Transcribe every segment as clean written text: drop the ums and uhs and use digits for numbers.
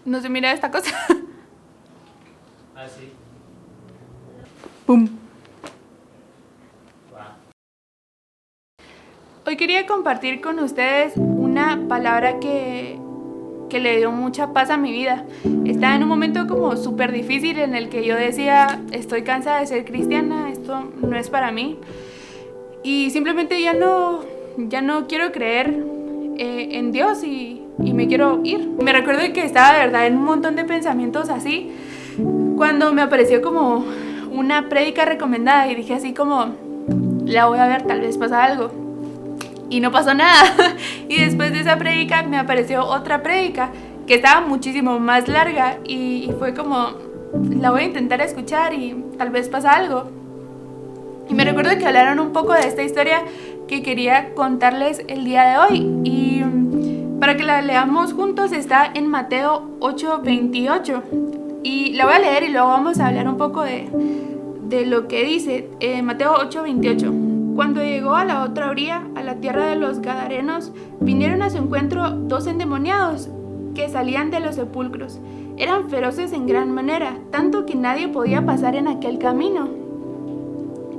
No se mira esta cosa. Ah, sí. ¡Pum! Wow. Hoy quería compartir con ustedes una palabra que le dio mucha paz a mi vida. Estaba en un momento como súper difícil en el que yo decía, estoy cansada de ser cristiana, esto no es para mí. Y simplemente ya no quiero creer en Dios y me quiero ir. Me recuerdo que estaba de verdad en un montón de pensamientos así, cuando me apareció como una prédica recomendada y dije así como, la voy a ver, tal vez pasa algo. Y no pasó nada. Y después de esa prédica me apareció otra prédica que estaba muchísimo más larga y fue como, la voy a intentar escuchar y tal vez pasa algo. Y me recuerdo que hablaron un poco de esta historia que quería contarles el día de hoy. Y para que la leamos juntos está en Mateo 8:28. Y la voy a leer y luego vamos a hablar un poco de lo que dice. Mateo 8:28. Cuando llegó a la otra orilla, a la tierra de los Gadarenos, vinieron a su encuentro 2 endemoniados que salían de los sepulcros. Eran feroces en gran manera, tanto que nadie podía pasar en aquel camino.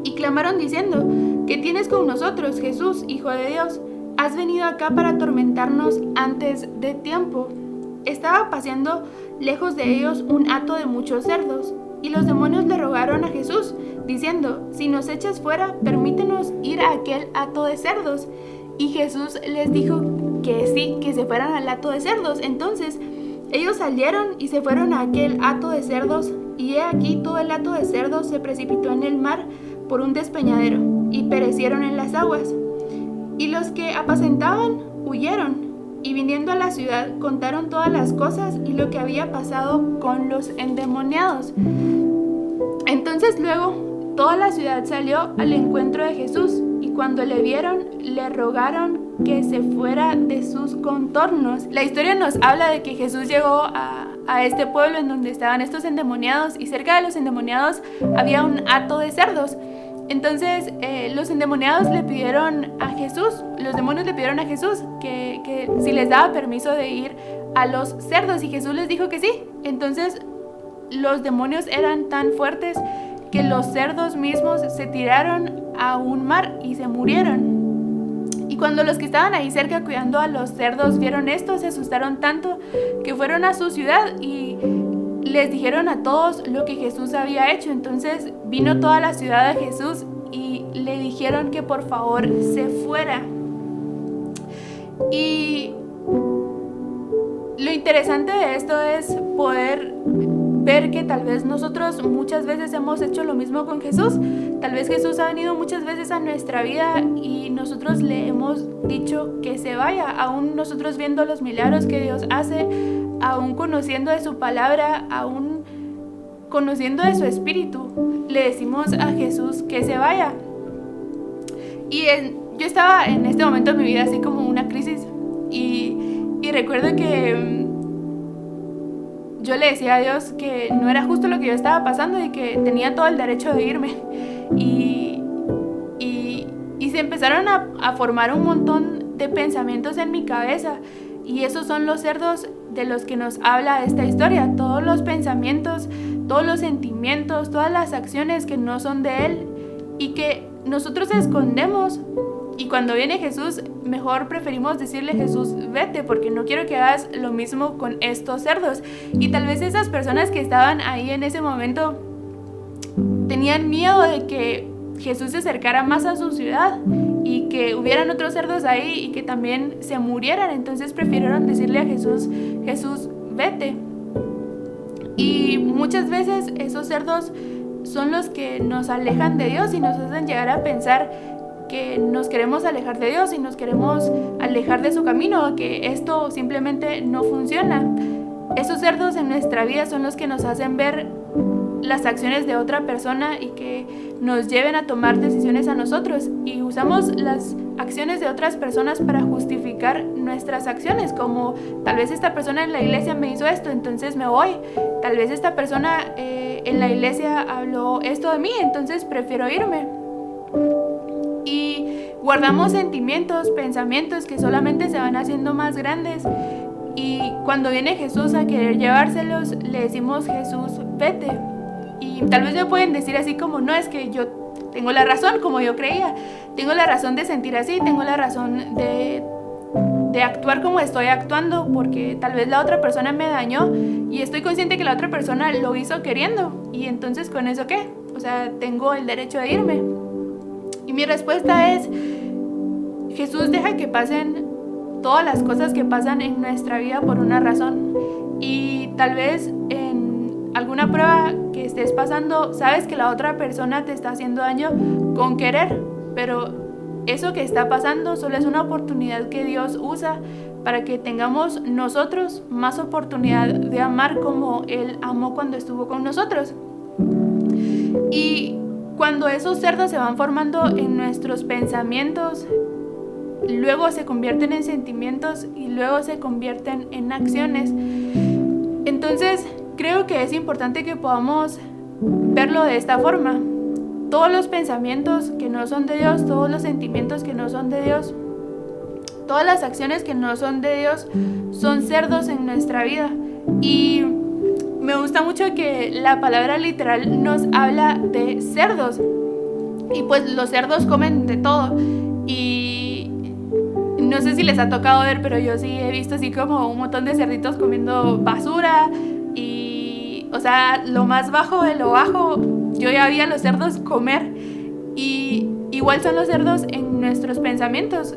Y clamaron diciendo, ¿qué tienes con nosotros, Jesús, Hijo de Dios? ¿Has venido acá para atormentarnos antes de tiempo? Estaba paseando lejos de ellos un hato de muchos cerdos, y los demonios le rogaron a Jesús, diciendo, si nos echas fuera, permítenos ir a aquel hato de cerdos. Y Jesús les dijo que sí, que se fueran al hato de cerdos. Entonces ellos salieron y se fueron a aquel hato de cerdos, y he aquí todo el hato de cerdos se precipitó en el mar por un despeñadero, y perecieron en las aguas. Y los que apacentaban huyeron, y viniendo a la ciudad contaron todas las cosas y lo que había pasado con los endemoniados. Entonces luego toda la ciudad salió al encuentro de Jesús, y cuando le vieron, le rogaron que se fuera de sus contornos. La historia nos habla de que Jesús llegó a este pueblo en donde estaban estos endemoniados, y cerca de los endemoniados había un hato de cerdos. Entonces los endemoniados le pidieron a Jesús, los demonios le pidieron a Jesús que si les daba permiso de ir a los cerdos, y Jesús les dijo que sí. Entonces los demonios eran tan fuertes que los cerdos mismos se tiraron a un mar y se murieron. Y cuando los que estaban ahí cerca cuidando a los cerdos vieron esto, se asustaron tanto que fueron a su ciudad y les dijeron a todos lo que Jesús había hecho. Entonces vino toda la ciudad a Jesús y le dijeron que por favor se fuera. Y lo interesante de esto es poder ver que tal vez nosotros muchas veces hemos hecho lo mismo con Jesús. Tal vez Jesús ha venido muchas veces a nuestra vida y nosotros le hemos dicho que se vaya, aún nosotros viendo los milagros que Dios hace, aún conociendo de su palabra, aún conociendo de su espíritu, le decimos a Jesús que se vaya. Y yo estaba en este momento de mi vida así como una crisis y recuerdo que yo le decía a Dios que no era justo lo que yo estaba pasando y que tenía todo el derecho de irme. Y se empezaron a formar un montón de pensamientos en mi cabeza, y esos son los cerdos de los que nos habla esta historia. Todos los pensamientos, todos los sentimientos, todas las acciones que no son de Él y que nosotros escondemos. Y cuando viene Jesús, mejor preferimos decirle, Jesús, vete, porque no quiero que hagas lo mismo con estos cerdos. Y tal vez esas personas que estaban ahí en ese momento tenían miedo de que Jesús se acercara más a su ciudad y que hubieran otros cerdos ahí y que también se murieran. Entonces prefirieron decirle a Jesús, Jesús, vete. Y muchas veces esos cerdos son los que nos alejan de Dios y nos hacen llegar a pensar que nos queremos alejar de Dios y nos queremos alejar de su camino, que esto simplemente no funciona. Esos cerdos en nuestra vida son los que nos hacen ver las acciones de otra persona y que nos lleven a tomar decisiones a nosotros, y usamos las acciones de otras personas para justificar nuestras acciones, como tal vez esta persona en la iglesia me hizo esto, entonces me voy. Tal vez esta persona en la iglesia habló esto de mí, entonces prefiero irme. Y guardamos sentimientos, pensamientos que solamente se van haciendo más grandes, Y cuando viene Jesús a querer llevárselos, le decimos: Jesús, vete. Y tal vez me pueden decir así como: no, es que yo tengo la razón, como yo creía, tengo la razón de sentir así, tengo la razón de actuar como estoy actuando, porque tal vez la otra persona me dañó y estoy consciente que la otra persona lo hizo queriendo, y entonces ¿con eso qué? O sea, tengo el derecho de irme. Y mi respuesta es: Jesús deja que pasen todas las cosas que pasan en nuestra vida por una razón, y tal vez en alguna prueba que estés pasando, sabes que la otra persona te está haciendo daño con querer, pero eso que está pasando solo es una oportunidad que Dios usa para que tengamos nosotros más oportunidad de amar como Él amó cuando estuvo con nosotros. Y cuando esos cerdos se van formando en nuestros pensamientos, luego se convierten en sentimientos y luego se convierten en acciones. Entonces, creo que es importante que podamos verlo de esta forma. Todos los pensamientos que no son de Dios, todos los sentimientos que no son de Dios, todas las acciones que no son de Dios son cerdos en nuestra vida. Y me gusta mucho que la palabra literal nos habla de cerdos. Y pues los cerdos comen de todo. Y no sé si les ha tocado ver, pero yo sí he visto así como un montón de cerditos comiendo basura. Y, o sea, lo más bajo de lo bajo, yo ya vi a los cerdos comer. Y igual son los cerdos en nuestros pensamientos.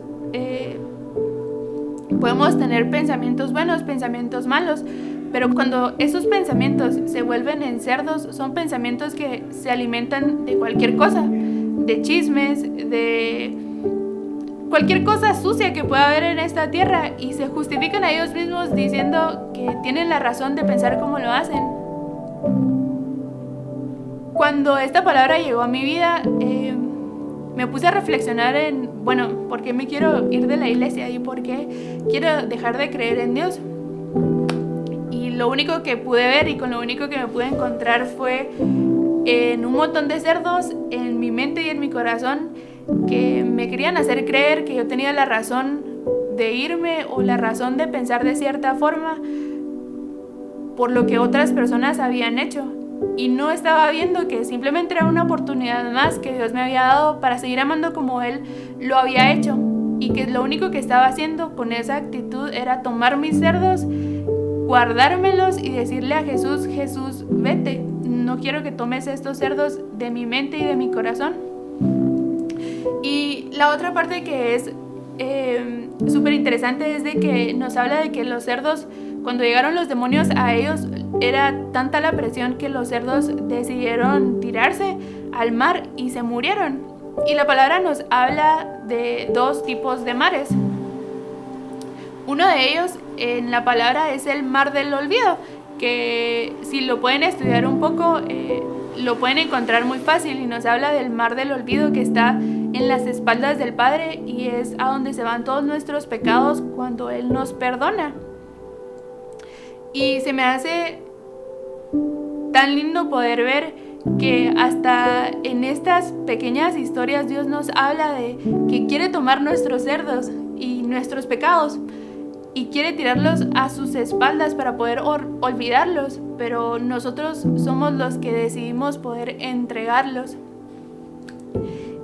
Podemos tener pensamientos buenos, pensamientos malos, pero cuando esos pensamientos se vuelven en cerdos, son pensamientos que se alimentan de cualquier cosa, de chismes, de cualquier cosa sucia que pueda haber en esta tierra, y se justifican a ellos mismos diciendo que tienen la razón de pensar como lo hacen. Cuando esta palabra llegó a mi vida, me puse a reflexionar en, ¿por qué me quiero ir de la iglesia y por qué quiero dejar de creer en Dios? Y lo único que pude ver y con lo único que me pude encontrar fue en un montón de cerdos en mi mente y en mi corazón que me querían hacer creer que yo tenía la razón de irme o la razón de pensar de cierta forma por lo que otras personas habían hecho. Y no estaba viendo que simplemente era una oportunidad más que Dios me había dado para seguir amando como Él lo había hecho, y que lo único que estaba haciendo con esa actitud era tomar mis cerdos, guardármelos y decirle a Jesús: Jesús, vete, no quiero que tomes estos cerdos de mi mente y de mi corazón. Y la otra parte que es súper interesante es de que nos habla de que los cerdos, cuando llegaron los demonios a ellos, era tanta la presión que los cerdos decidieron tirarse al mar y se murieron. Y la palabra nos habla de dos tipos de mares. Uno de ellos en la palabra es el mar del olvido, que si lo pueden estudiar un poco, lo pueden encontrar muy fácil, y nos habla del mar del olvido que está en las espaldas del Padre, y es a donde se van todos nuestros pecados cuando Él nos perdona. Y se me hace tan lindo poder ver que hasta en estas pequeñas historias Dios nos habla de que quiere tomar nuestros cerdos y nuestros pecados y quiere tirarlos a sus espaldas para poder olvidarlos, pero nosotros somos los que decidimos poder entregarlos.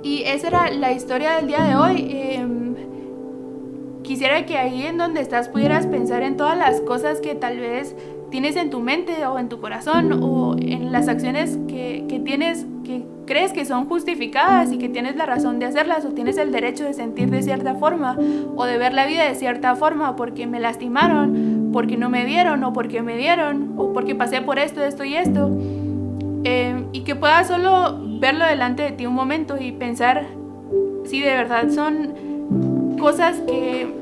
Y esa era la historia del día de hoy. Quisiera que ahí en donde estás pudieras pensar en todas las cosas que tal vez tienes en tu mente o en tu corazón, o en las acciones que tienes, que crees que son justificadas y que tienes la razón de hacerlas, o tienes el derecho de sentir de cierta forma o de ver la vida de cierta forma porque me lastimaron, porque no me dieron o porque me dieron, o porque pasé por esto y esto. Y que puedas solo verlo delante de ti un momento y pensar si de verdad son cosas que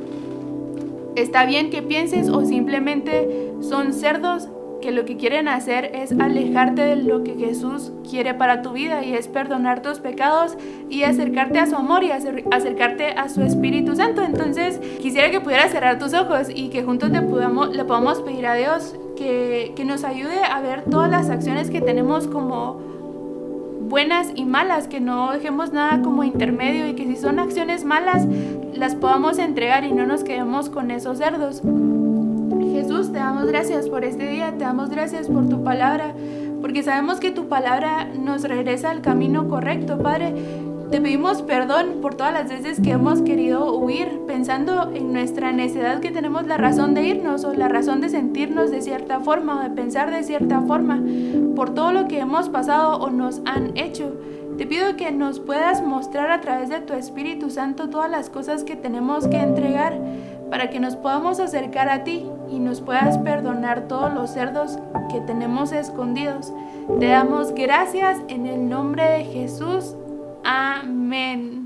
está bien que pienses, o simplemente son cerdos que lo que quieren hacer es alejarte de lo que Jesús quiere para tu vida, y es perdonar tus pecados y acercarte a su amor y acercarte a su Espíritu Santo. Entonces quisiera que pudieras cerrar tus ojos y que juntos le podamos pedir a Dios que nos ayude a ver todas las acciones que tenemos como buenas y malas, que no dejemos nada como intermedio, y que si son acciones malas las podamos entregar y no nos quedemos con esos cerdos. Jesús, te damos gracias por este día, te damos gracias por tu palabra, porque sabemos que tu palabra nos regresa al camino correcto, Padre. Te pedimos perdón por todas las veces que hemos querido huir, pensando en nuestra necedad, que tenemos la razón de irnos o la razón de sentirnos de cierta forma o de pensar de cierta forma, por todo lo que hemos pasado o nos han hecho. Te pido que nos puedas mostrar a través de tu Espíritu Santo todas las cosas que tenemos que entregar para que nos podamos acercar a ti y nos puedas perdonar todos los cerdos que tenemos escondidos. Te damos gracias en el nombre de Jesús. Amén.